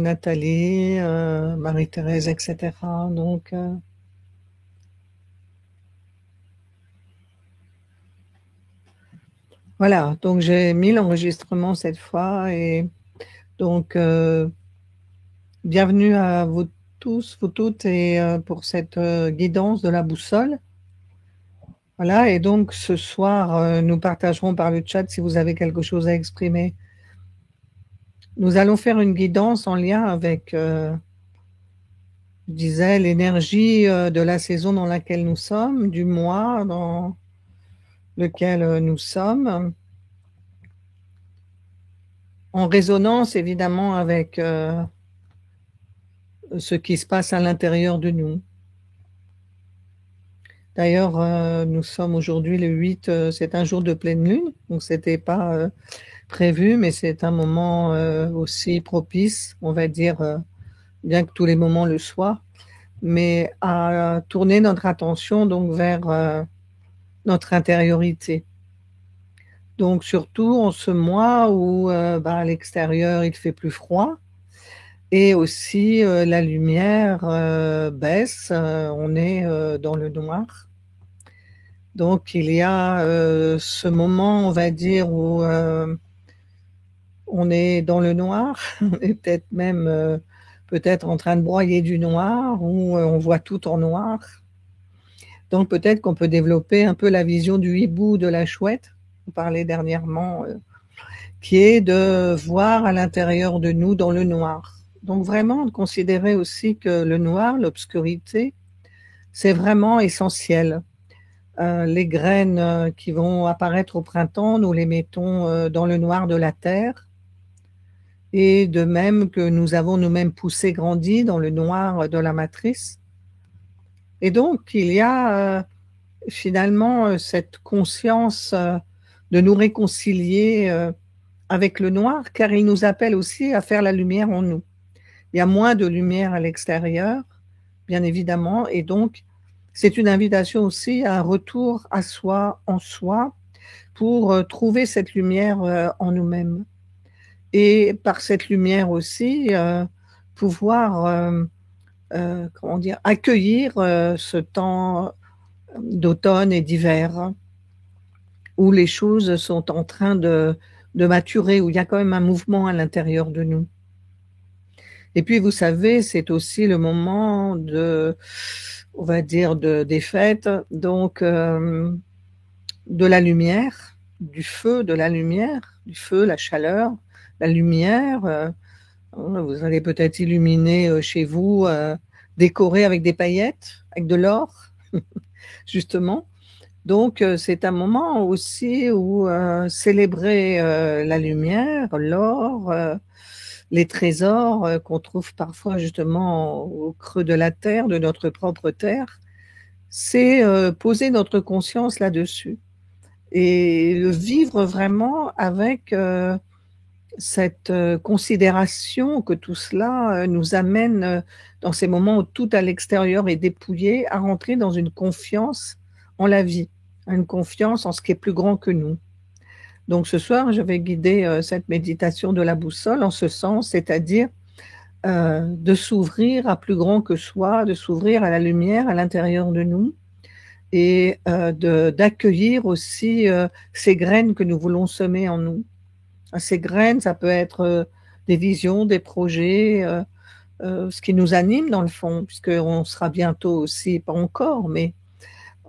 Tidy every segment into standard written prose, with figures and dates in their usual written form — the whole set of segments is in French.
Nathalie, Marie-Thérèse, etc. Donc, voilà, donc j'ai mis l'enregistrement cette fois et donc bienvenue à vous tous, vous toutes et pour cette guidance de la boussole. Voilà, et donc ce soir, nous partagerons par le chat si vous avez quelque chose à exprimer. Nous allons faire une guidance en lien avec, je disais, l'énergie de la saison dans laquelle nous sommes, du mois dans lequel nous sommes, en résonance évidemment avec ce qui se passe à l'intérieur de nous. D'ailleurs, nous sommes aujourd'hui le 8, c'est un jour de pleine lune, donc c'était pas prévu, mais c'est un moment aussi propice, on va dire, bien que tous les moments le soient, mais à tourner notre attention donc vers notre intériorité. Donc surtout en ce mois où à l'extérieur il fait plus froid et aussi la lumière baisse, on est dans le noir. Donc il y a ce moment, on va dire, où on est dans le noir et peut-être même peut-être en train de broyer du noir où on voit tout en noir. Donc peut-être qu'on peut développer un peu la vision du hibou, de la chouette, on parlait dernièrement, qui est de voir à l'intérieur de nous dans le noir. Donc vraiment de considérer aussi que le noir, l'obscurité, c'est vraiment essentiel. Les graines qui vont apparaître au printemps, nous les mettons dans le noir de la terre. Et de même que nous avons nous-mêmes poussé, grandi dans le noir de la matrice. Et donc, il y a finalement cette conscience de nous réconcilier avec le noir, car il nous appelle aussi à faire la lumière en nous. Il y a moins de lumière à l'extérieur, bien évidemment, et donc c'est une invitation aussi à un retour à soi, en soi, pour trouver cette lumière en nous-mêmes. Et par cette lumière aussi, pouvoir, comment dire, accueillir ce temps d'automne et d'hiver, où les choses sont en train de maturer, où il y a quand même un mouvement à l'intérieur de nous. Et puis, vous savez, c'est aussi le moment de, on va dire, des fêtes, donc de la lumière, du feu, de la lumière, du feu, la chaleur, la lumière. Vous allez peut-être illuminer chez vous, décorer avec des paillettes, avec de l'or, justement. Donc, c'est un moment aussi où célébrer la lumière, l'or, les trésors qu'on trouve parfois justement au creux de la terre, de notre propre terre, c'est poser notre conscience là-dessus et le vivre vraiment avec cette considération que tout cela nous amène dans ces moments où tout à l'extérieur est dépouillé, à rentrer dans une confiance en la vie, une confiance en ce qui est plus grand que nous. Donc ce soir, je vais guider cette méditation de la boussole en ce sens, c'est-à-dire de s'ouvrir à plus grand que soi, de s'ouvrir à la lumière à l'intérieur de nous et d'accueillir aussi ces graines que nous voulons semer en nous. Ces graines, ça peut être des visions, des projets, ce qui nous anime dans le fond, puisqu'on sera bientôt aussi, pas encore, mais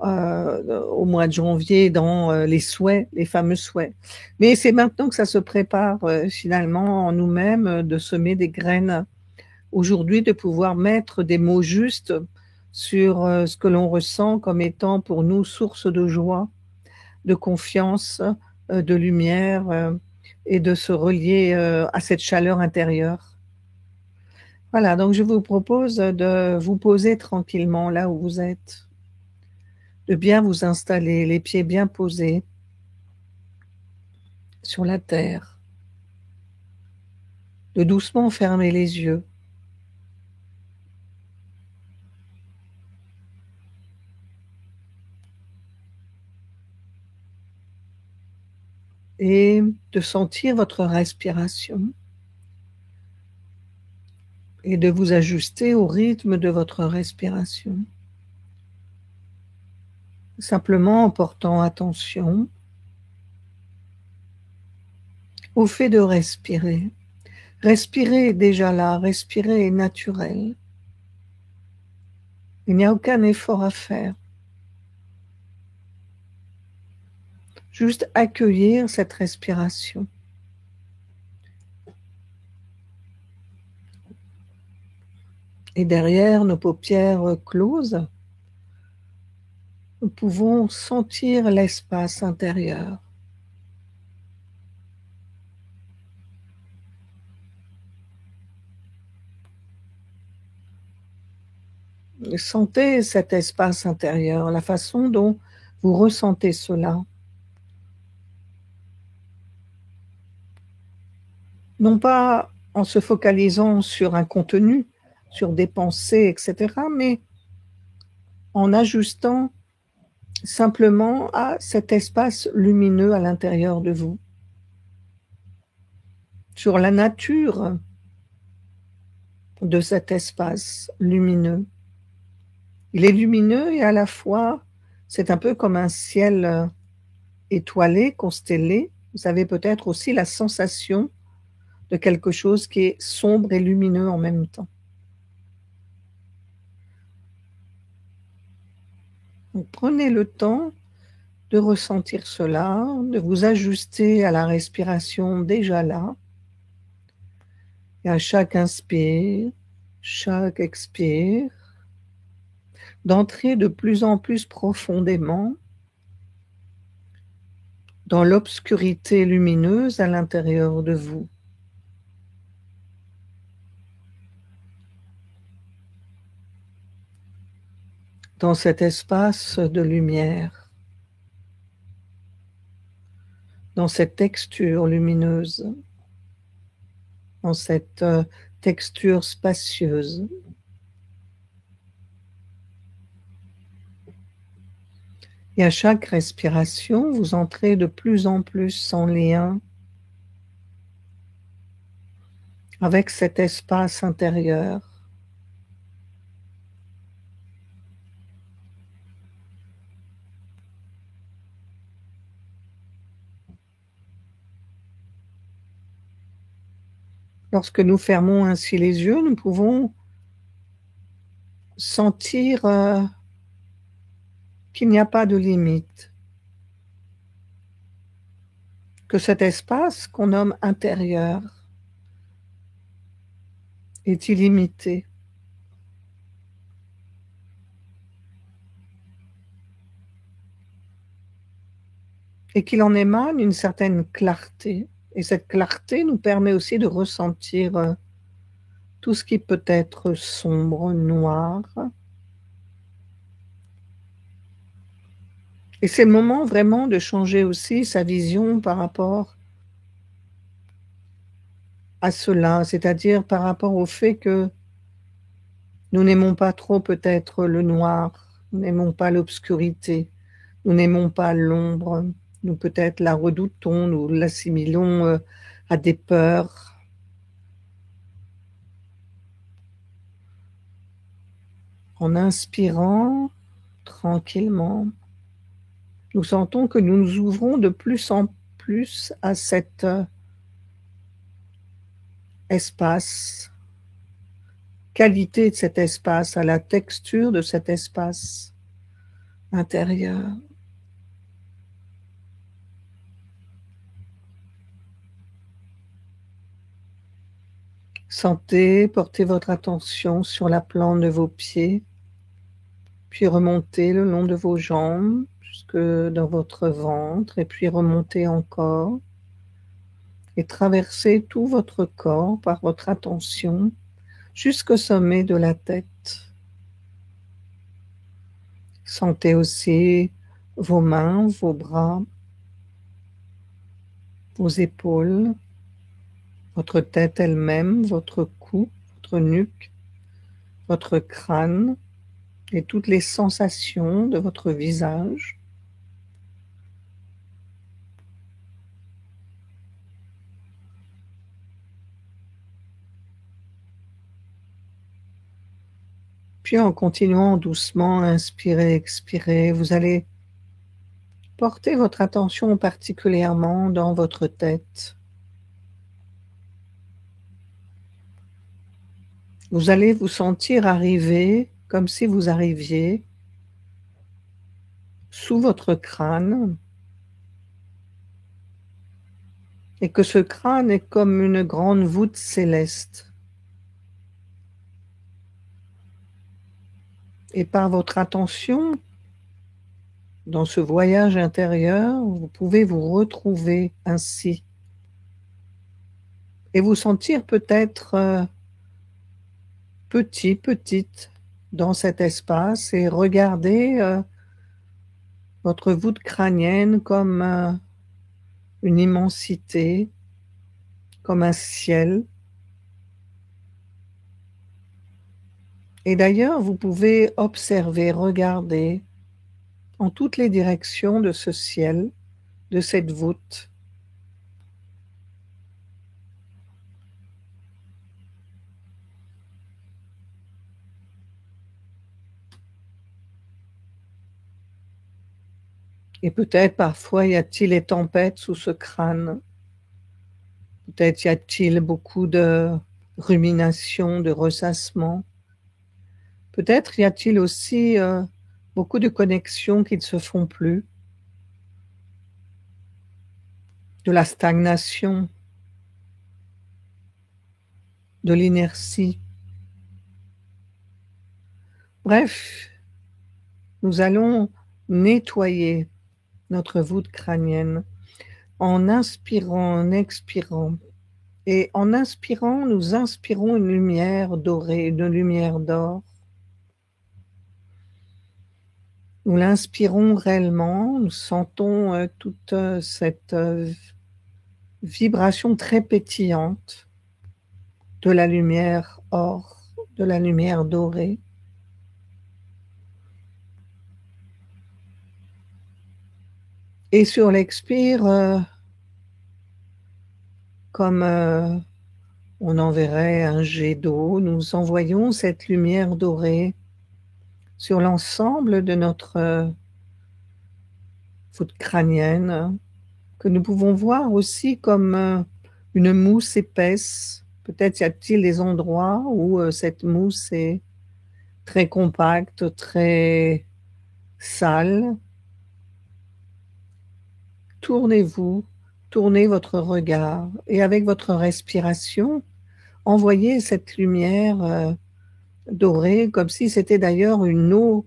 au mois de janvier dans les souhaits, les fameux souhaits. Mais c'est maintenant que ça se prépare finalement en nous-mêmes de semer des graines. Aujourd'hui, de pouvoir mettre des mots justes sur ce que l'on ressent comme étant pour nous source de joie, de confiance, de lumière et de se relier à cette chaleur intérieure. Voilà, donc je vous propose de vous poser tranquillement là où vous êtes, de bien vous installer, les pieds bien posés sur la terre, de doucement fermer les yeux. Et de sentir votre respiration. et de vous ajuster au rythme de votre respiration. Simplement en portant attention au fait de respirer. Respirer est déjà là, respirer est naturel. Il n'y a aucun effort à faire. Juste accueillir cette respiration. Et derrière nos paupières closes, nous pouvons sentir l'espace intérieur. Sentez cet espace intérieur, la façon dont vous ressentez cela. Non pas en se focalisant sur un contenu, sur des pensées, etc., mais en ajustant simplement à cet espace lumineux à l'intérieur de vous, sur la nature de cet espace lumineux. Il est lumineux et à la fois, c'est un peu comme un ciel étoilé, constellé. Vous avez peut-être aussi la sensation de quelque chose qui est sombre et lumineux en même temps. Donc, prenez le temps de ressentir cela, de vous ajuster à la respiration déjà là. Et à chaque inspire, chaque expire, d'entrer de plus en plus profondément dans l'obscurité lumineuse à l'intérieur de vous. Dans cet espace de lumière, dans cette texture lumineuse, dans cette texture spacieuse. Et à chaque respiration, vous entrez de plus en plus en lien avec cet espace intérieur. Lorsque nous fermons ainsi les yeux, nous pouvons sentir qu'il n'y a pas de limite, que cet espace qu'on nomme intérieur est illimité. Et qu'il en émane une certaine clarté. Et cette clarté nous permet aussi de ressentir tout ce qui peut être sombre, noir. Et c'est le moment vraiment de changer aussi sa vision par rapport à cela, c'est-à-dire par rapport au fait que nous n'aimons pas trop peut-être le noir, nous n'aimons pas l'obscurité, nous n'aimons pas l'ombre, nous peut-être la redoutons, nous l'assimilons à des peurs. En inspirant tranquillement, nous sentons que nous nous ouvrons de plus en plus à cet espace, qualité de cet espace, à la texture de cet espace intérieur. Sentez, portez votre attention sur la plante de vos pieds, puis remontez le long de vos jambes jusque dans votre ventre, et puis remontez encore, et traversez tout votre corps par votre attention jusqu'au sommet de la tête. Sentez aussi vos mains, vos bras, vos épaules, votre tête elle-même, votre cou, votre nuque, votre crâne et toutes les sensations de votre visage. Puis en continuant doucement, inspirer, expirer, vous allez porter votre attention particulièrement dans votre tête. Vous allez vous sentir arriver comme si vous arriviez sous votre crâne et que ce crâne est comme une grande voûte céleste. Et par votre attention, dans ce voyage intérieur, vous pouvez vous retrouver ainsi et vous sentir peut-être petit, petite dans cet espace et regarder votre voûte crânienne comme une immensité, comme un ciel. Et d'ailleurs, vous pouvez observer, regarder en toutes les directions de ce ciel, de cette voûte. Et peut-être parfois y a-t-il des tempêtes sous ce crâne. Peut-être y a-t-il beaucoup de rumination, de ressassement. Peut-être y a-t-il aussi beaucoup de connexions qui ne se font plus, de la stagnation, de l'inertie. Bref, nous allons nettoyer notre voûte crânienne en inspirant, en expirant. Et en inspirant, nous inspirons une lumière dorée, une lumière d'or. Nous l'inspirons réellement, nous sentons toute cette vibration très pétillante de la lumière or, de la lumière dorée. Et sur l'expire, comme on enverrait un jet d'eau, nous envoyons cette lumière dorée sur l'ensemble de notre voûte crânienne, que nous pouvons voir aussi comme une mousse épaisse. Peut-être y a-t-il des endroits où cette mousse est très compacte, très sale. Tournez-vous, tournez votre regard et avec votre respiration, envoyez cette lumière dorée comme si c'était d'ailleurs une eau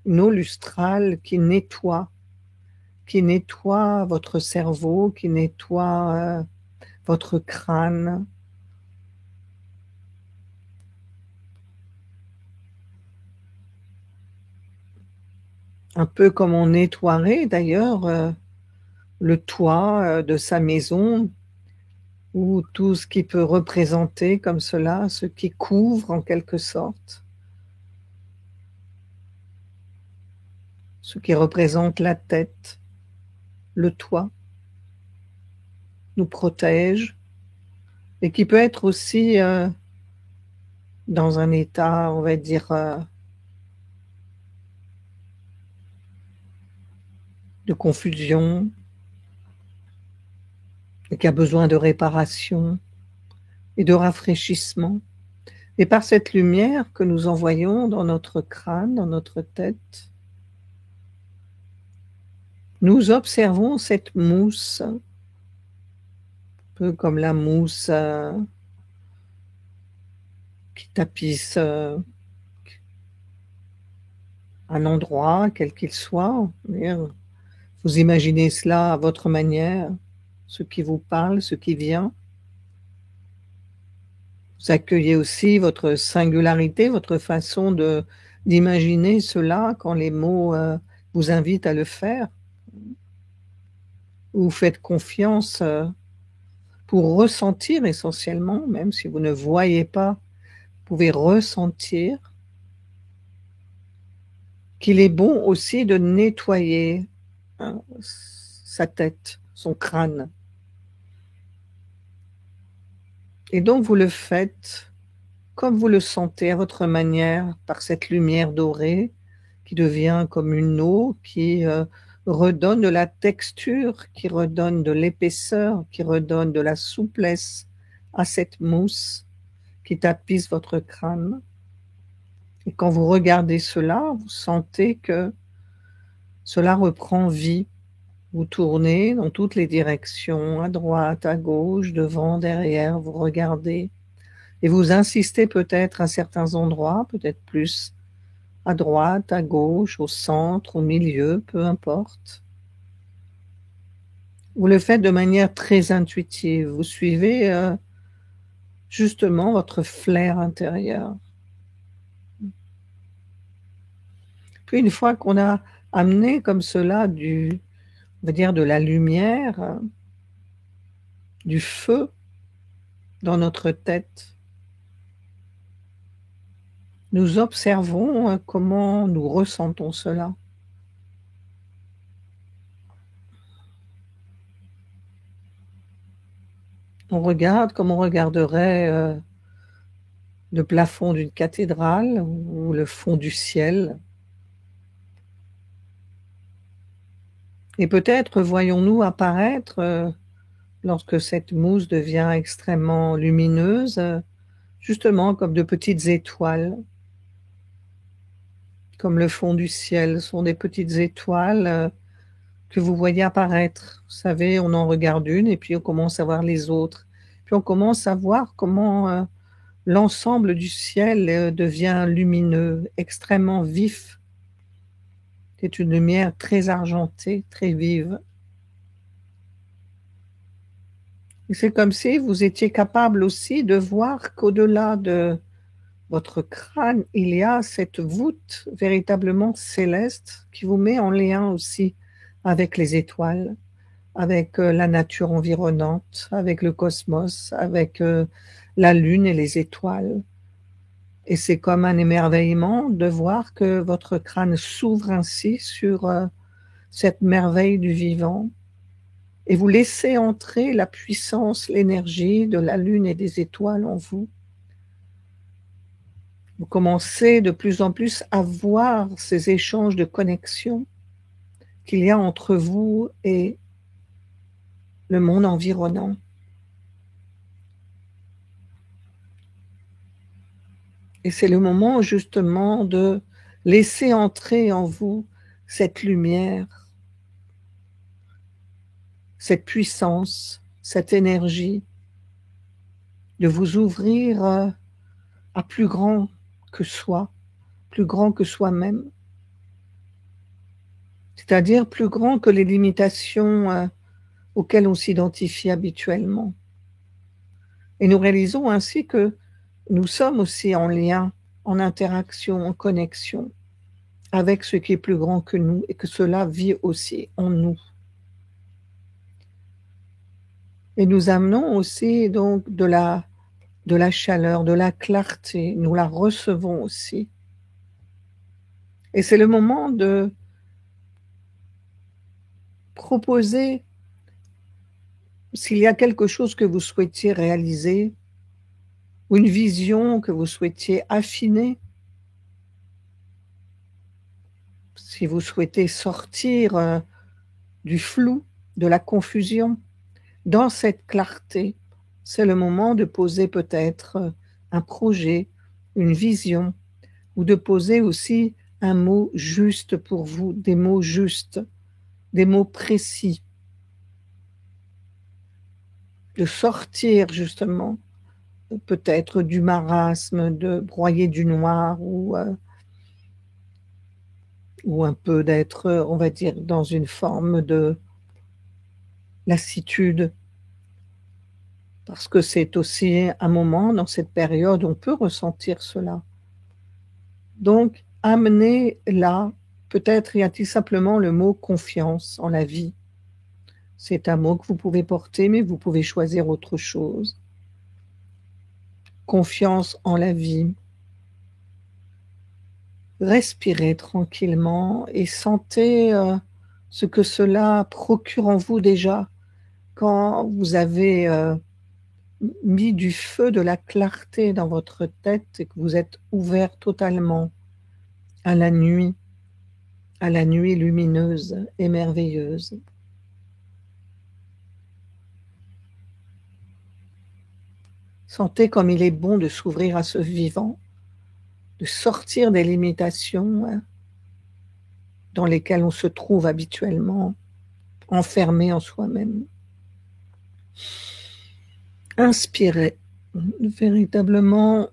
lustrale qui nettoie votre cerveau, qui nettoie votre crâne. Un peu comme on nettoierait d'ailleurs le toit de sa maison ou tout ce qui peut représenter comme cela, ce qui couvre en quelque sorte, ce qui représente la tête, le toit, nous protège et qui peut être aussi dans un état, on va dire, de confusion, et qui a besoin de réparation et de rafraîchissement. Et par cette lumière que nous envoyons dans notre crâne, dans notre tête, nous observons cette mousse, un peu comme la mousse qui tapisse un endroit, quel qu'il soit. Vous imaginez cela à votre manière, ce qui vous parle, ce qui vient. Vous accueillez aussi votre singularité, votre façon d'imaginer cela quand les mots vous invitent à le faire. Vous faites confiance pour ressentir essentiellement, même si vous ne voyez pas, vous pouvez ressentir qu'il est bon aussi de nettoyer sa tête, son crâne. Et donc vous le faites comme vous le sentez à votre manière, par cette lumière dorée qui devient comme une eau, qui redonne de la texture, qui redonne de l'épaisseur, qui redonne de la souplesse à cette mousse qui tapisse votre crâne. Et quand vous regardez cela, vous sentez que cela reprend vie. Vous tournez dans toutes les directions, à droite, à gauche, devant, derrière, vous regardez. Et vous insistez peut-être à certains endroits, peut-être plus à droite, à gauche, au centre, au milieu, peu importe. Vous le faites de manière très intuitive. Vous suivez justement votre flair intérieur. Puis une fois qu'on a amené comme cela on va dire de la lumière, du feu dans notre tête, nous observons comment nous ressentons cela. On regarde comme on regarderait le plafond d'une cathédrale ou le fond du ciel. Et peut-être voyons-nous apparaître, lorsque cette mousse devient extrêmement lumineuse, justement comme de petites étoiles, comme le fond du ciel, sont des petites étoiles que vous voyez apparaître. Vous savez, on en regarde une et puis on commence à voir les autres. Puis on commence à voir comment l'ensemble du ciel devient lumineux, extrêmement vif. C'est une lumière très argentée, très vive. Et c'est comme si vous étiez capable aussi de voir qu'au-delà de votre crâne, il y a cette voûte véritablement céleste qui vous met en lien aussi avec les étoiles, avec la nature environnante, avec le cosmos, avec la lune et les étoiles. Et c'est comme un émerveillement de voir que votre crâne s'ouvre ainsi sur cette merveille du vivant. Et vous laissez entrer la puissance, l'énergie de la lune et des étoiles en vous. Vous commencez de plus en plus à voir ces échanges de connexion qu'il y a entre vous et le monde environnant. Et c'est le moment justement de laisser entrer en vous cette lumière, cette puissance, cette énergie, de vous ouvrir à plus grand que soi, plus grand que soi-même, c'est-à-dire plus grand que les limitations auxquelles on s'identifie habituellement. Et nous réalisons ainsi que nous sommes aussi en lien, en interaction, en connexion avec ce qui est plus grand que nous et que cela vit aussi en nous. Et nous amenons aussi donc de la chaleur, de la clarté, nous la recevons aussi. Et c'est le moment de proposer, s'il y a quelque chose que vous souhaitiez réaliser, ou une vision que vous souhaitiez affiner, si vous souhaitez sortir du flou, de la confusion, dans cette clarté, c'est le moment de poser peut-être un projet, une vision, ou de poser aussi un mot juste pour vous, des mots justes, des mots précis, de sortir justement peut-être du marasme, de broyer du noir ou un peu d'être, on va dire, dans une forme de lassitude, parce que c'est aussi un moment dans cette période où on peut ressentir cela. Donc, amenez là, peut-être y a-t-il simplement le mot confiance en la vie. C'est un mot que vous pouvez porter, mais vous pouvez choisir autre chose. Confiance en la vie. Respirez tranquillement et sentez ce que cela procure en vous déjà quand vous avez mis du feu, de la clarté dans votre tête et que vous êtes ouvert totalement à la nuit lumineuse et merveilleuse. Sentez comme il est bon de s'ouvrir à ce vivant, de sortir des limitations dans lesquelles on se trouve habituellement, enfermé en soi-même. Inspirez véritablement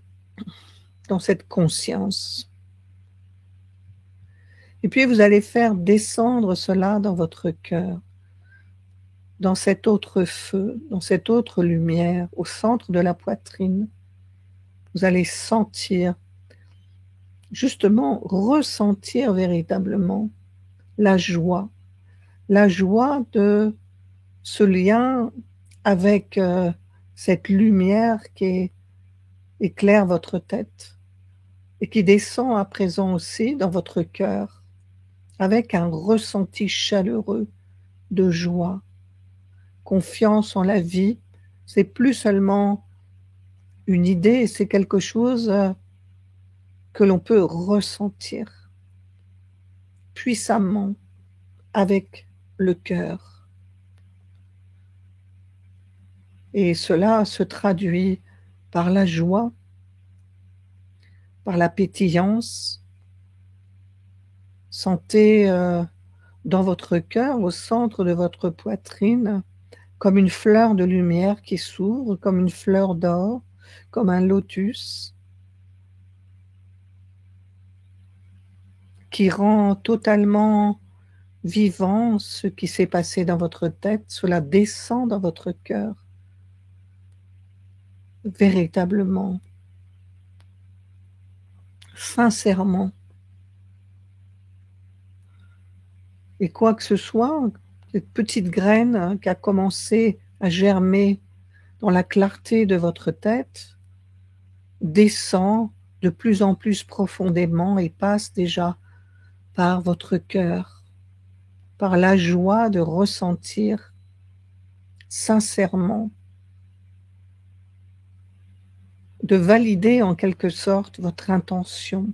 dans cette conscience. Et puis vous allez faire descendre cela dans votre cœur, dans cet autre feu, dans cette autre lumière, au centre de la poitrine. Vous allez sentir, justement ressentir véritablement la joie de ce lien avec cette lumière qui éclaire votre tête et qui descend à présent aussi dans votre cœur avec un ressenti chaleureux de joie, confiance en la vie. C'est plus seulement une idée, c'est quelque chose que l'on peut ressentir puissamment avec le cœur. Et cela se traduit par la joie, par la pétillance. Sentez dans votre cœur, au centre de votre poitrine, comme une fleur de lumière qui s'ouvre, comme une fleur d'or, comme un lotus, qui rend totalement vivant ce qui s'est passé dans votre tête. Cela descend dans votre cœur, véritablement, sincèrement. Et quoi que ce soit, cette petite graine qui a commencé à germer dans la clarté de votre tête, descend de plus en plus profondément et passe déjà par votre cœur, par la joie de ressentir sincèrement, de valider en quelque sorte votre intention.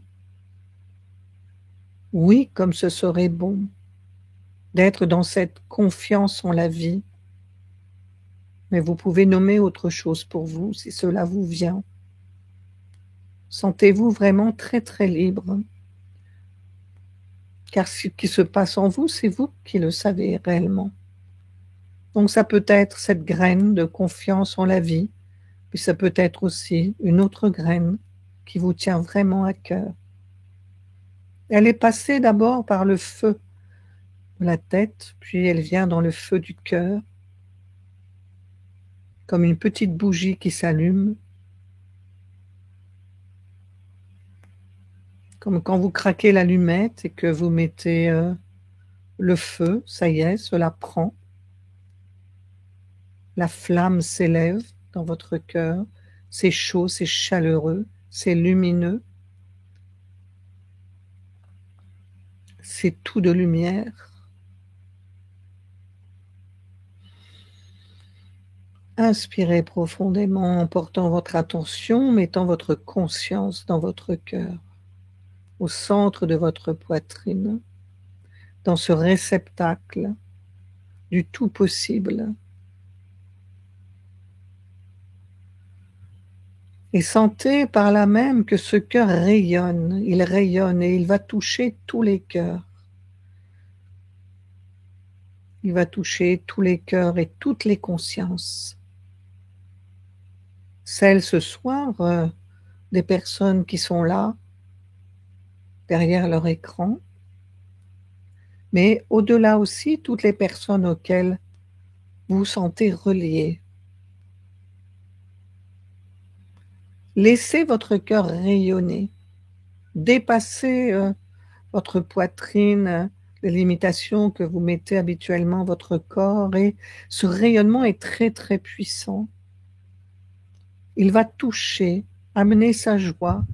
Oui, comme ce serait bon d'être dans cette confiance en la vie, mais vous pouvez nommer autre chose pour vous si cela vous vient. Sentez-vous vraiment très très libre, car ce qui se passe en vous, c'est vous qui le savez réellement. Donc ça peut être cette graine de confiance en la vie, puis ça peut être aussi une autre graine qui vous tient vraiment à cœur. Elle est passée d'abord par le feu de la tête, puis elle vient dans le feu du cœur, comme une petite bougie qui s'allume, comme quand vous craquez l'allumette et que vous mettez le feu, ça y est, cela prend. La flamme s'élève dans votre cœur, c'est chaud, c'est chaleureux, c'est lumineux, c'est tout de lumière. Inspirez profondément en portant votre attention, mettant votre conscience dans votre cœur, au centre de votre poitrine, dans ce réceptacle du tout possible. Et sentez par là même que ce cœur rayonne et il va toucher tous les cœurs. Il va toucher tous les cœurs et toutes les consciences. Celles ce soir des personnes qui sont là, derrière leur écran, mais au-delà aussi, toutes les personnes auxquelles vous vous sentez reliés. Laissez votre cœur rayonner, dépasser votre poitrine, les limitations que vous mettez habituellement à votre corps, et ce rayonnement est très très puissant. Il va toucher, amener sa joie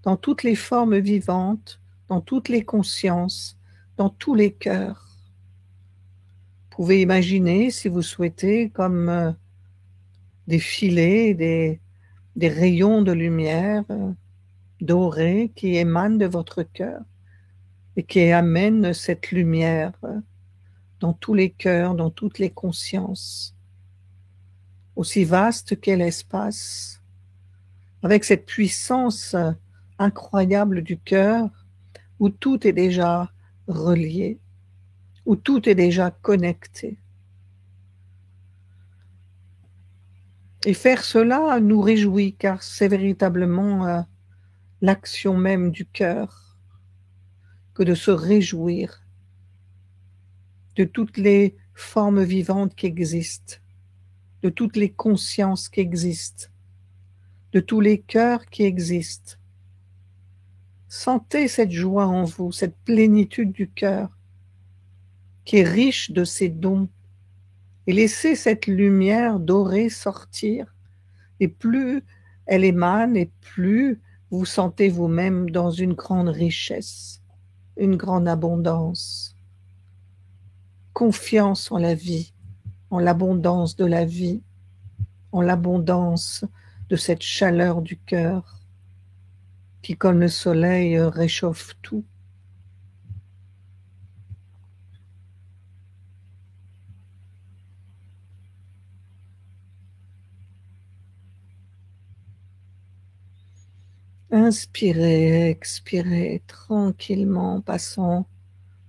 dans toutes les formes vivantes, dans toutes les consciences, dans tous les cœurs. Vous pouvez imaginer, si vous souhaitez, comme défiler des rayons de lumière dorés qui émanent de votre cœur et qui amènent cette lumière dans tous les cœurs, dans toutes les consciences, aussi vaste qu'est l'espace, avec cette puissance incroyable du cœur où tout est déjà relié, où tout est déjà connecté. Et faire cela nous réjouit, car c'est véritablement l'action même du cœur que de se réjouir de toutes les formes vivantes qui existent, de toutes les consciences qui existent, de tous les cœurs qui existent. Sentez cette joie en vous, cette plénitude du cœur qui est riche de ses dons, et laissez cette lumière dorée sortir, et plus elle émane, et plus vous sentez vous-même dans une grande richesse, une grande abondance. Confiance en la vie, en l'abondance de la vie, en l'abondance de cette chaleur du cœur qui, comme le soleil, réchauffe tout. Inspirez, expirez tranquillement, passant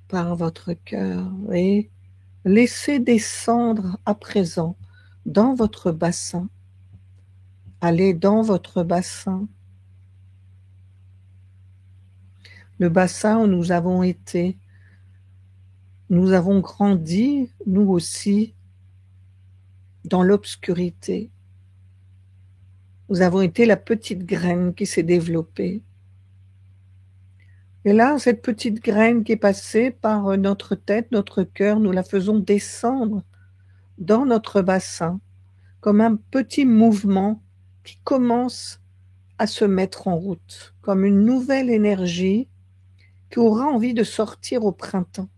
par votre cœur, et laissez descendre à présent dans votre bassin. Allez dans votre bassin, le bassin où nous avons été, nous avons grandi, nous aussi, dans l'obscurité. Nous avons été la petite graine qui s'est développée. Et là, cette petite graine qui est passée par notre tête, notre cœur, nous la faisons descendre dans notre bassin, comme un petit mouvement qui commence à se mettre en route, comme une nouvelle énergie qui aura envie de sortir au printemps.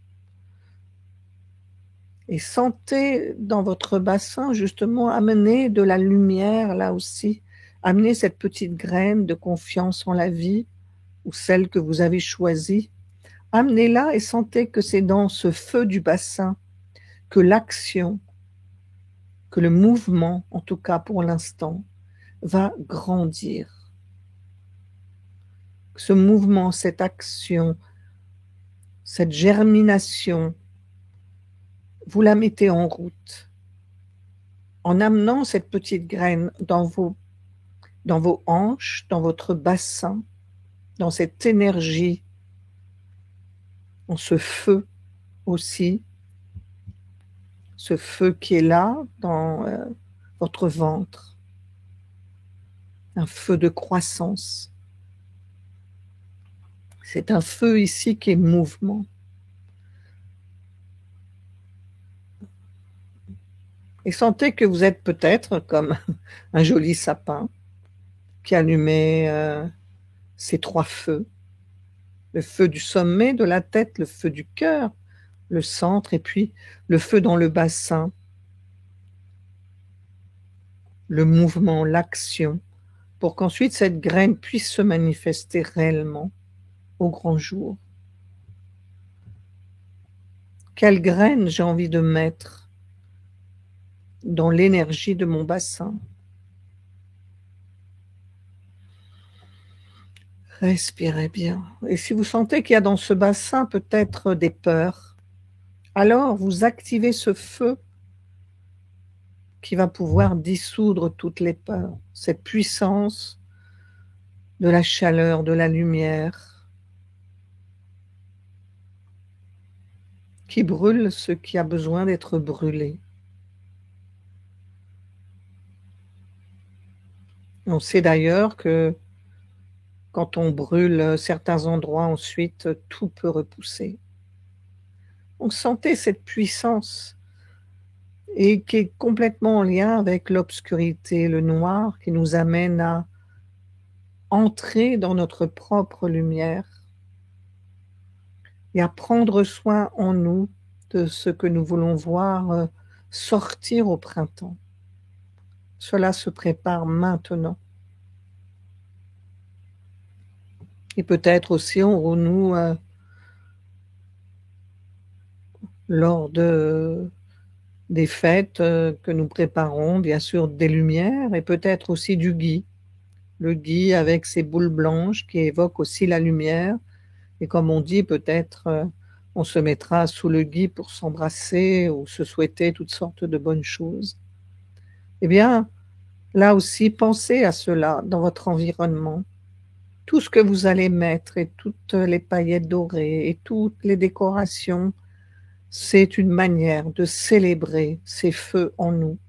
Et sentez dans votre bassin justement amener de la lumière là aussi, amener cette petite graine de confiance en la vie, ou celle que vous avez choisie. Amenez-la et sentez que c'est dans ce feu du bassin que l'action, que le mouvement, en tout cas pour l'instant, va grandir. Ce mouvement, cette action, cette germination, vous la mettez en route en amenant cette petite graine dans vos hanches, dans votre bassin, dans cette énergie, dans ce feu aussi, ce feu qui est là dans votre ventre, un feu de croissance. C'est un feu ici qui est mouvement. Et sentez que vous êtes peut-être comme un joli sapin qui allumait ces trois feux. Le feu du sommet de la tête, le feu du cœur, le centre, et puis le feu dans le bassin, le mouvement, l'action, pour qu'ensuite cette graine puisse se manifester réellement au grand jour. Quelle graine j'ai envie de mettre dans l'énergie de mon bassin? Respirez bien. Et si vous sentez qu'il y a dans ce bassin peut-être des peurs, alors vous activez ce feu qui va pouvoir dissoudre toutes les peurs, cette puissance de la chaleur, de la lumière, qui brûle ce qui a besoin d'être brûlé. On sait d'ailleurs que quand on brûle certains endroits, ensuite, tout peut repousser. On sentait cette puissance et qui est complètement en lien avec l'obscurité, le noir, qui nous amène à entrer dans notre propre lumière et à prendre soin en nous de ce que nous voulons voir sortir au printemps. Cela se prépare maintenant. Et peut-être aussi aurons-nous, lors des fêtes que nous préparons, bien sûr des lumières et peut-être aussi du gui. Le gui avec ses boules blanches qui évoquent aussi la lumière. Et comme on dit, peut-être on se mettra sous le gui pour s'embrasser ou se souhaiter toutes sortes de bonnes choses. Eh bien, là aussi, pensez à cela dans votre environnement. Tout ce que vous allez mettre et toutes les paillettes dorées et toutes les décorations, c'est une manière de célébrer ces feux en nous.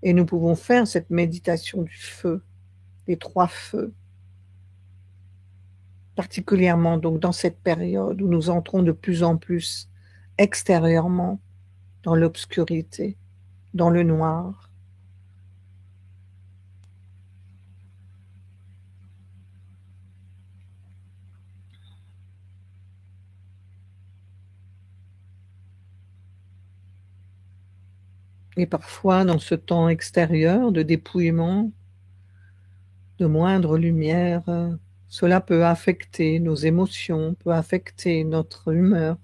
Et nous pouvons faire cette méditation du feu, des 3 feux, particulièrement donc dans cette période où nous entrons de plus en plus extérieurement dans l'obscurité, dans le noir. Et parfois, dans ce temps extérieur de dépouillement, de moindre lumière, cela peut affecter nos émotions, peut affecter notre humeur.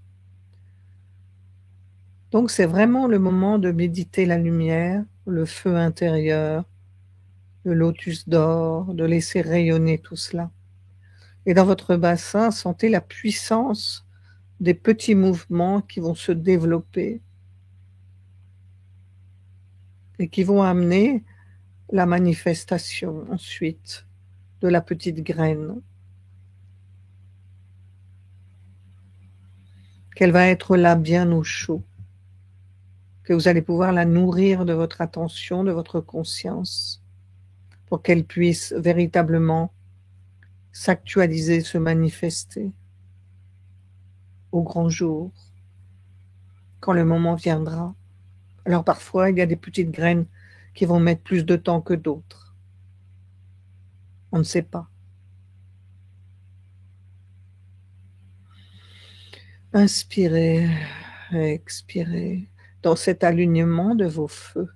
Donc c'est vraiment le moment de méditer la lumière, le feu intérieur, le lotus d'or, de laisser rayonner tout cela. Et dans votre bassin, sentez la puissance des petits mouvements qui vont se développer et qui vont amener la manifestation ensuite de la petite graine. Qu'elle va être là bien au chaud, que vous allez pouvoir la nourrir de votre attention, de votre conscience, pour qu'elle puisse véritablement s'actualiser, se manifester au grand jour, quand le moment viendra. Alors parfois, il y a des petites graines qui vont mettre plus de temps que d'autres. On ne sait pas. Inspirez, expirez dans cet alignement de vos feux,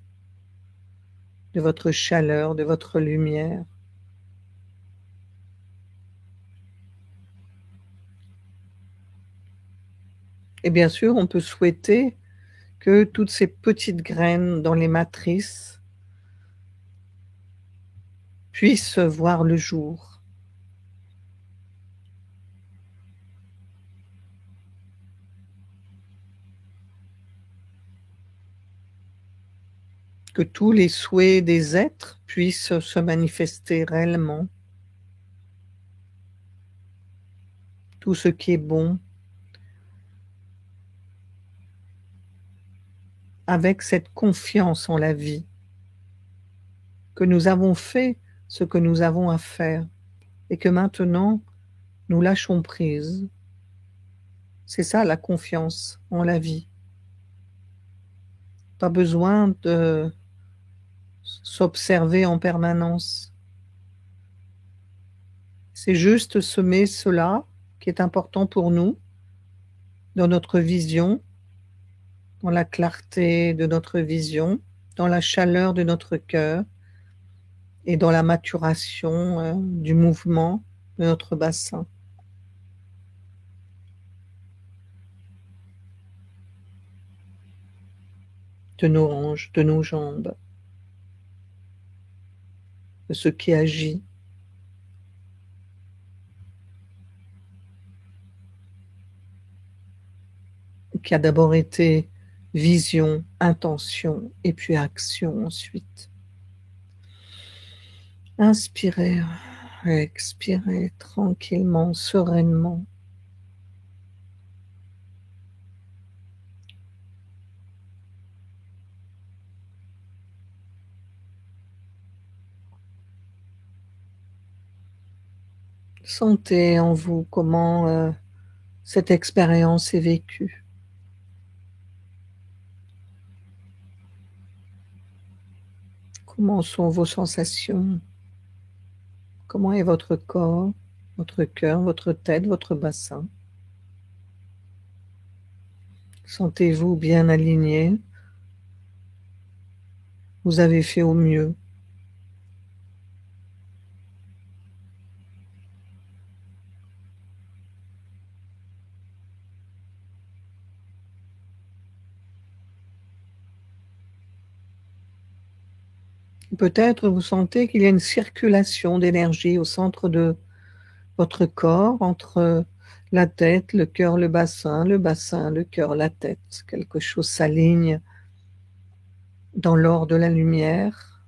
de votre chaleur, de votre lumière. Et bien sûr, on peut souhaiter que toutes ces petites graines dans les matrices puissent voir le jour. Que tous les souhaits des êtres puissent se manifester réellement. Tout ce qui est bon, avec cette confiance en la vie, que nous avons fait ce que nous avons à faire et que maintenant nous lâchons prise. C'est ça la confiance en la vie. Pas besoin de s'observer en permanence. C'est juste semer cela qui est important pour nous dans notre vision, dans la clarté de notre vision, dans la chaleur de notre cœur et dans la maturation du mouvement de notre bassin. De nos hanches, de nos jambes, de ce qui agit. Qui a d'abord été vision, intention et puis action ensuite. Inspirez, expirez tranquillement, sereinement. Sentez en vous comment cette expérience est vécue. Comment sont vos sensations? Comment est votre corps, votre cœur, votre tête, votre bassin? Sentez-vous bien aligné? Vous avez fait au mieux. Peut-être vous sentez qu'il y a une circulation d'énergie au centre de votre corps, entre la tête, le cœur, le bassin, le cœur, la tête. Quelque chose s'aligne dans l'or de la lumière.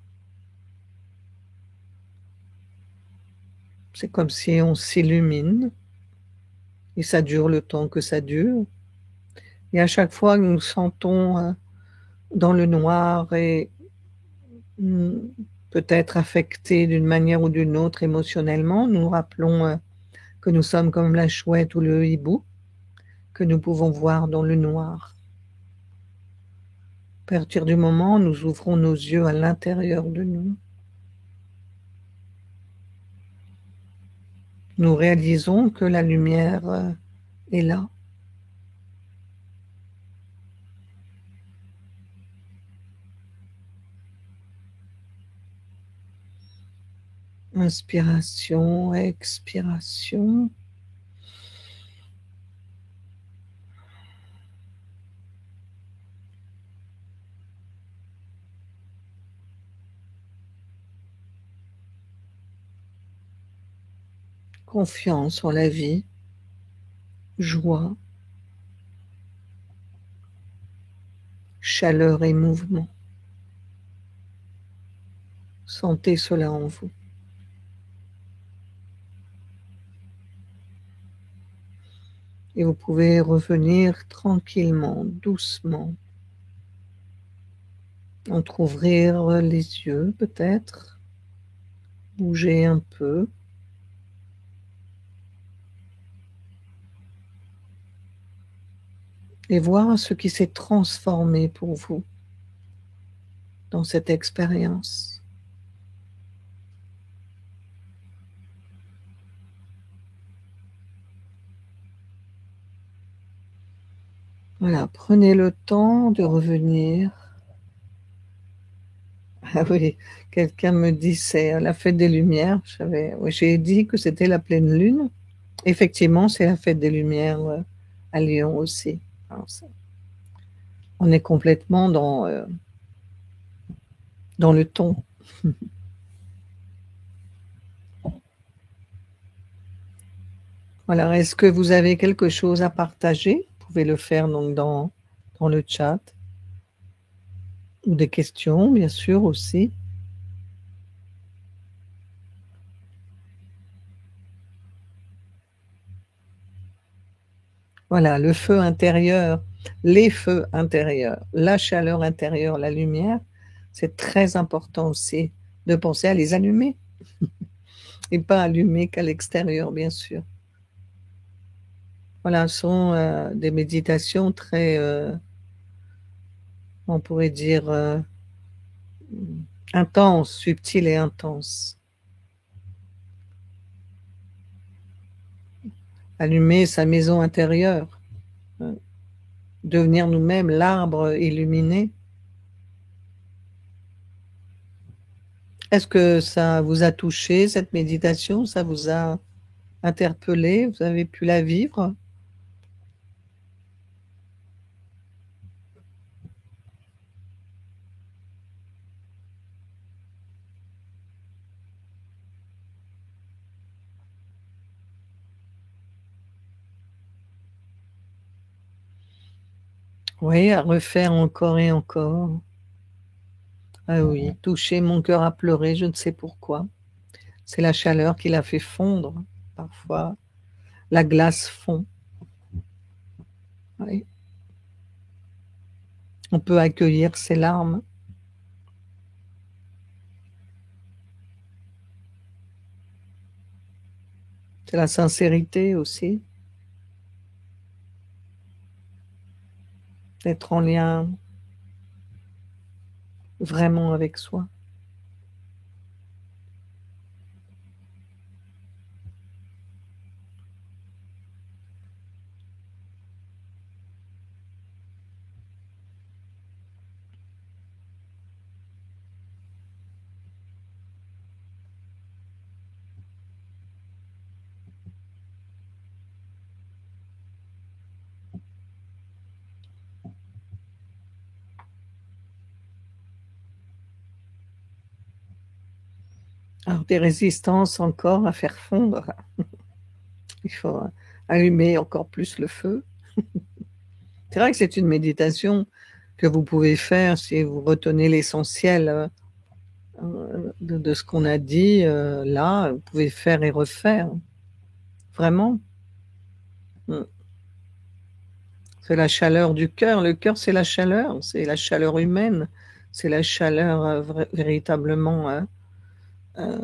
C'est comme si on s'illumine et ça dure le temps que ça dure. Et à chaque fois que nous nous sentons dans le noir et mm, peut-être affectés d'une manière ou d'une autre émotionnellement, nous nous rappelons que nous sommes comme la chouette ou le hibou, que nous pouvons voir dans le noir. À partir du moment où nous ouvrons nos yeux à l'intérieur de nous, nous réalisons que la lumière est là. Inspiration, expiration. Confiance en la vie, joie, chaleur et mouvement. Sentez cela en vous. Et vous pouvez revenir tranquillement, doucement. Entrouvrir les yeux peut-être, bouger un peu. Et voir ce qui s'est transformé pour vous dans cette expérience. Voilà, prenez le temps de revenir. Ah oui, quelqu'un me dit c'est la fête des Lumières. Oui, j'ai dit que c'était la pleine lune. Effectivement, c'est la fête des Lumières à Lyon aussi. Alors, on est complètement dans le ton. Alors, est-ce que vous avez quelque chose à partager? Vous pouvez le faire donc dans le chat. Ou des questions, bien sûr, aussi. Voilà, le feu intérieur, les feux intérieurs, la chaleur intérieure, la lumière, c'est très important aussi de penser à les allumer et pas allumer qu'à l'extérieur, bien sûr. Voilà, ce sont des méditations très, on pourrait dire, intenses, subtiles et intenses. Allumer sa maison intérieure, devenir nous-mêmes l'arbre illuminé. Est-ce que ça vous a touché, cette méditation? Ça vous a interpellé? Vous avez pu la vivre? Oui, à refaire encore et encore. Ah oui, toucher mon cœur à pleurer, je ne sais pourquoi. C'est la chaleur qui l'a fait fondre. Parfois, la glace fond. Oui. On peut accueillir ses larmes. C'est la sincérité aussi, d'être en lien vraiment avec soi. Alors des résistances encore à faire fondre. Il faut allumer encore plus le feu. C'est vrai que c'est une méditation que vous pouvez faire si vous retenez l'essentiel de ce qu'on a dit là. Vous pouvez faire et refaire. Vraiment. Mm. C'est la chaleur du cœur. Le cœur, c'est la chaleur humaine, c'est la chaleur véritablement euh,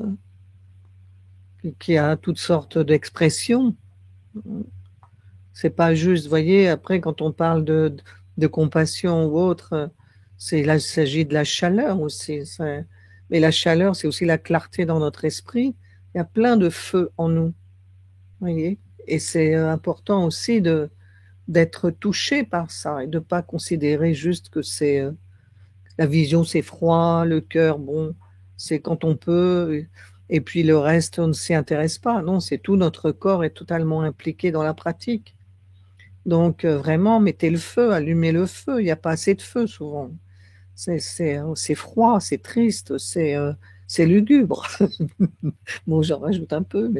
qui a toutes sortes d'expressions. C'est pas juste, vous voyez, après, quand on parle de compassion ou autre, là, il s'agit de la chaleur aussi. Mais la chaleur, c'est aussi la clarté dans notre esprit. Il y a plein de feux en nous, vous voyez. Et c'est important aussi d'être touché par ça et de ne pas considérer juste que c'est la vision, c'est froid, le cœur, bon, c'est quand on peut, et puis le reste, on ne s'y intéresse pas. Non, c'est tout notre corps est totalement impliqué dans la pratique. Donc vraiment, mettez le feu, allumez le feu. Il n'y a pas assez de feu souvent. C'est froid, c'est triste, c'est lugubre. Bon, j'en rajoute un peu,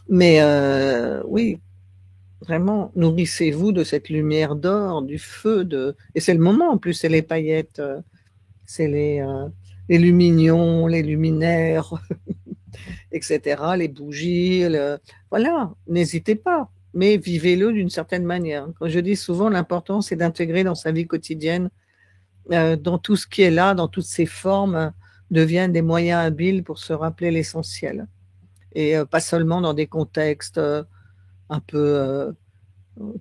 mais oui, vraiment, nourrissez-vous de cette lumière d'or, du feu et c'est le moment en plus, c'est les paillettes, c'est les lumignons, les luminaires, etc., les bougies, voilà, n'hésitez pas, mais vivez-le d'une certaine manière. Quand je dis souvent, l'important, c'est d'intégrer dans sa vie quotidienne, dans tout ce qui est là, dans toutes ces formes, deviennent des moyens habiles pour se rappeler l'essentiel. Et pas seulement dans des contextes un peu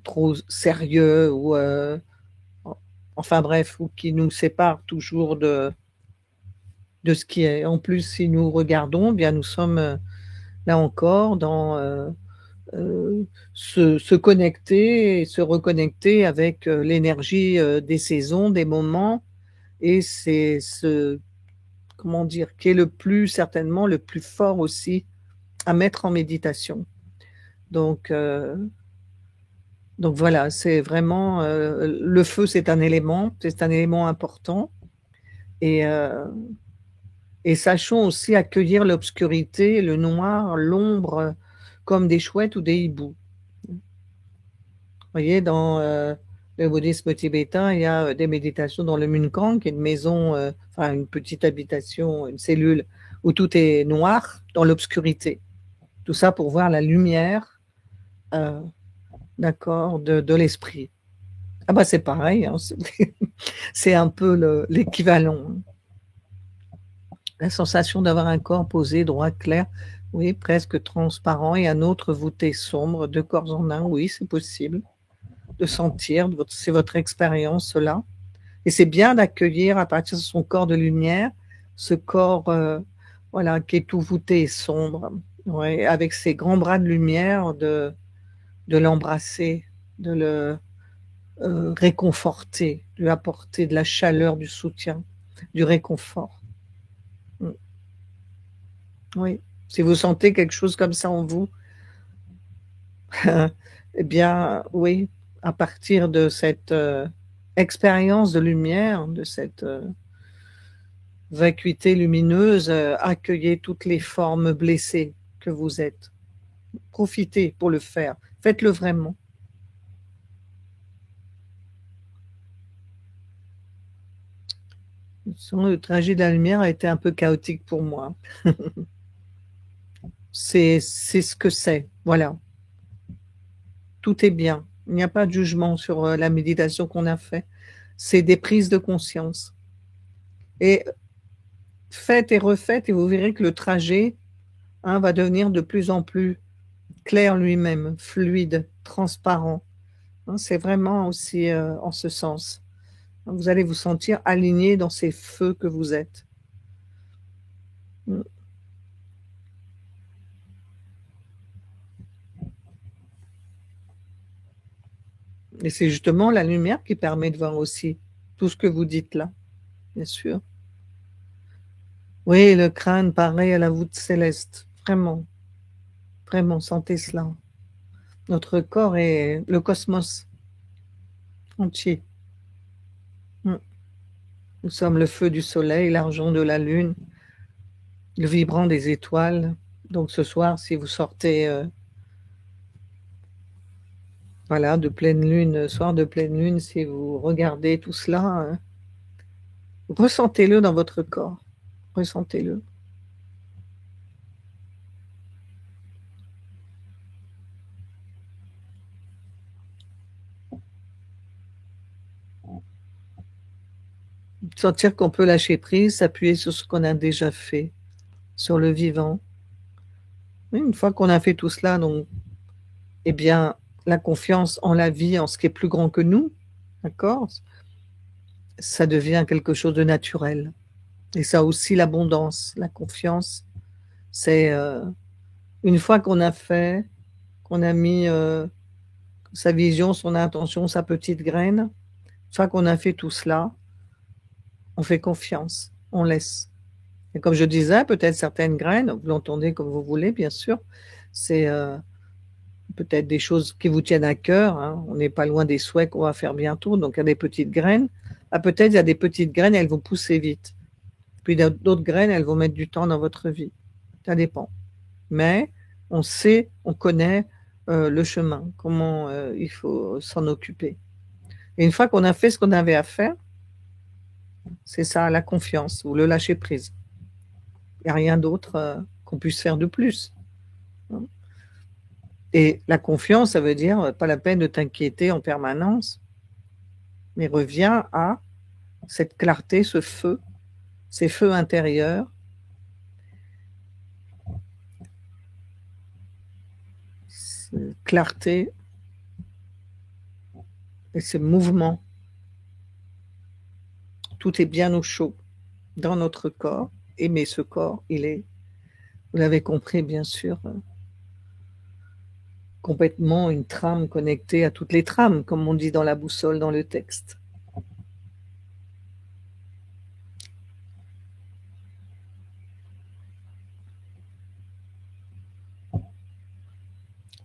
trop sérieux ou enfin bref, ou qui nous séparent toujours de ce qui est. En plus, si nous regardons, bien nous sommes là encore dans se connecter et se reconnecter avec l'énergie des saisons, des moments, et c'est comment dire, qui est le plus certainement le plus fort aussi à mettre en méditation. Donc, euh, donc voilà, c'est vraiment le feu, c'est un élément important, et sachons aussi accueillir l'obscurité, le noir, l'ombre, comme des chouettes ou des hiboux. Vous voyez, dans le bouddhisme tibétain, il y a des méditations dans le Munkang, qui est une maison, enfin une petite habitation, une cellule où tout est noir, dans l'obscurité. Tout ça pour voir la lumière, euh, d'accord, de l'esprit. Ah bah c'est pareil, hein, c'est un peu l'équivalent. La sensation d'avoir un corps posé, droit, clair, oui, presque transparent, et un autre voûté sombre, deux corps en un, oui, c'est possible de sentir, c'est votre expérience là. Et c'est bien d'accueillir à partir de son corps de lumière, ce corps voilà, qui est tout voûté et sombre, ouais, avec ses grands bras de lumière, de l'embrasser, de le réconforter, de lui apporter de la chaleur, du soutien, du réconfort. Oui. Si vous sentez quelque chose comme ça en vous, eh bien, oui, à partir de cette expérience de lumière, de cette vacuité lumineuse, accueillez toutes les formes blessées que vous êtes. Profitez pour le faire. Faites-le vraiment. Le trajet de la lumière a été un peu chaotique pour moi. C'est ce que c'est. Voilà. Tout est bien. Il n'y a pas de jugement sur la méditation qu'on a fait. C'est des prises de conscience. Et faites et refaites et vous verrez que le trajet va devenir de plus en plus clair lui-même, fluide, transparent. C'est vraiment aussi en ce sens. Vous allez vous sentir aligné dans ces feux que vous êtes. Et c'est justement la lumière qui permet de voir aussi tout ce que vous dites là, bien sûr. Oui, le crâne pareil à la voûte céleste. Vraiment, vraiment, sentez cela. Notre corps est le cosmos entier. Nous sommes le feu du soleil, l'argent de la lune, le vibrant des étoiles. Donc ce soir, si vous sortez, voilà, de pleine lune, soir de pleine lune, si vous regardez tout cela, ressentez-le dans votre corps, ressentez-le. Sentir qu'on peut lâcher prise, s'appuyer sur ce qu'on a déjà fait, sur le vivant. Une fois qu'on a fait tout cela, donc, eh bien, la confiance en la vie, en ce qui est plus grand que nous, d'accord? Ça devient quelque chose de naturel. Et ça aussi, l'abondance, la confiance, c'est une fois qu'on a fait, qu'on a mis sa vision, son intention, sa petite graine, une fois qu'on a fait tout cela, on fait confiance, on laisse. Et comme je disais, peut-être certaines graines, vous l'entendez comme vous voulez, bien sûr, c'est peut-être des choses qui vous tiennent à cœur, hein. On n'est pas loin des souhaits qu'on va faire bientôt, donc il y a des petites graines. Ah, peut-être il y a des petites graines, elles vont pousser vite. Puis d'autres graines, elles vont mettre du temps dans votre vie. Ça dépend. Mais on sait, on connaît le chemin, comment il faut s'en occuper. Et une fois qu'on a fait ce qu'on avait à faire, c'est ça, la confiance ou le lâcher prise. Il n'y a rien d'autre qu'on puisse faire de plus. Et la confiance, ça veut dire pas la peine de t'inquiéter en permanence, mais reviens à cette clarté, ce feu, ces feux intérieurs, cette clarté et ce mouvement. Tout est bien au chaud dans notre corps, mais ce corps, il est, vous l'avez compris bien sûr, complètement une trame connectée à toutes les trames, comme on dit dans la boussole, dans le texte.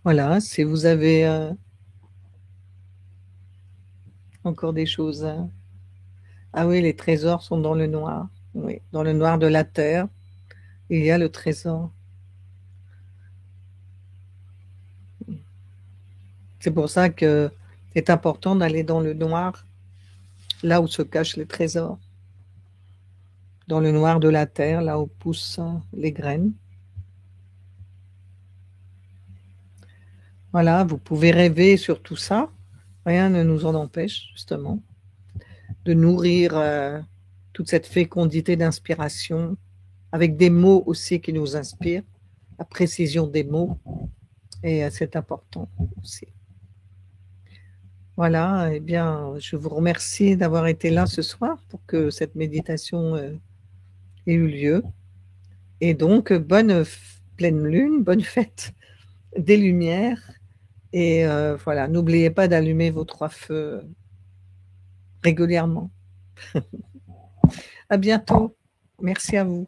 Voilà, si vous avez encore des choses. Ah oui, les trésors sont dans le noir. Oui, dans le noir de la terre, il y a le trésor. C'est pour ça que c'est important d'aller dans le noir, là où se cachent les trésors. Dans le noir de la terre, là où poussent les graines. Voilà, vous pouvez rêver sur tout ça. Rien ne nous en empêche, justement, de nourrir toute cette fécondité d'inspiration, avec des mots aussi qui nous inspirent, la précision des mots, et c'est important aussi. Voilà, eh bien, je vous remercie d'avoir été là ce soir pour que cette méditation ait eu lieu. Et donc, bonne pleine lune, bonne fête des lumières. Et voilà, n'oubliez pas d'allumer vos 3 feux régulièrement. À bientôt. Merci à vous.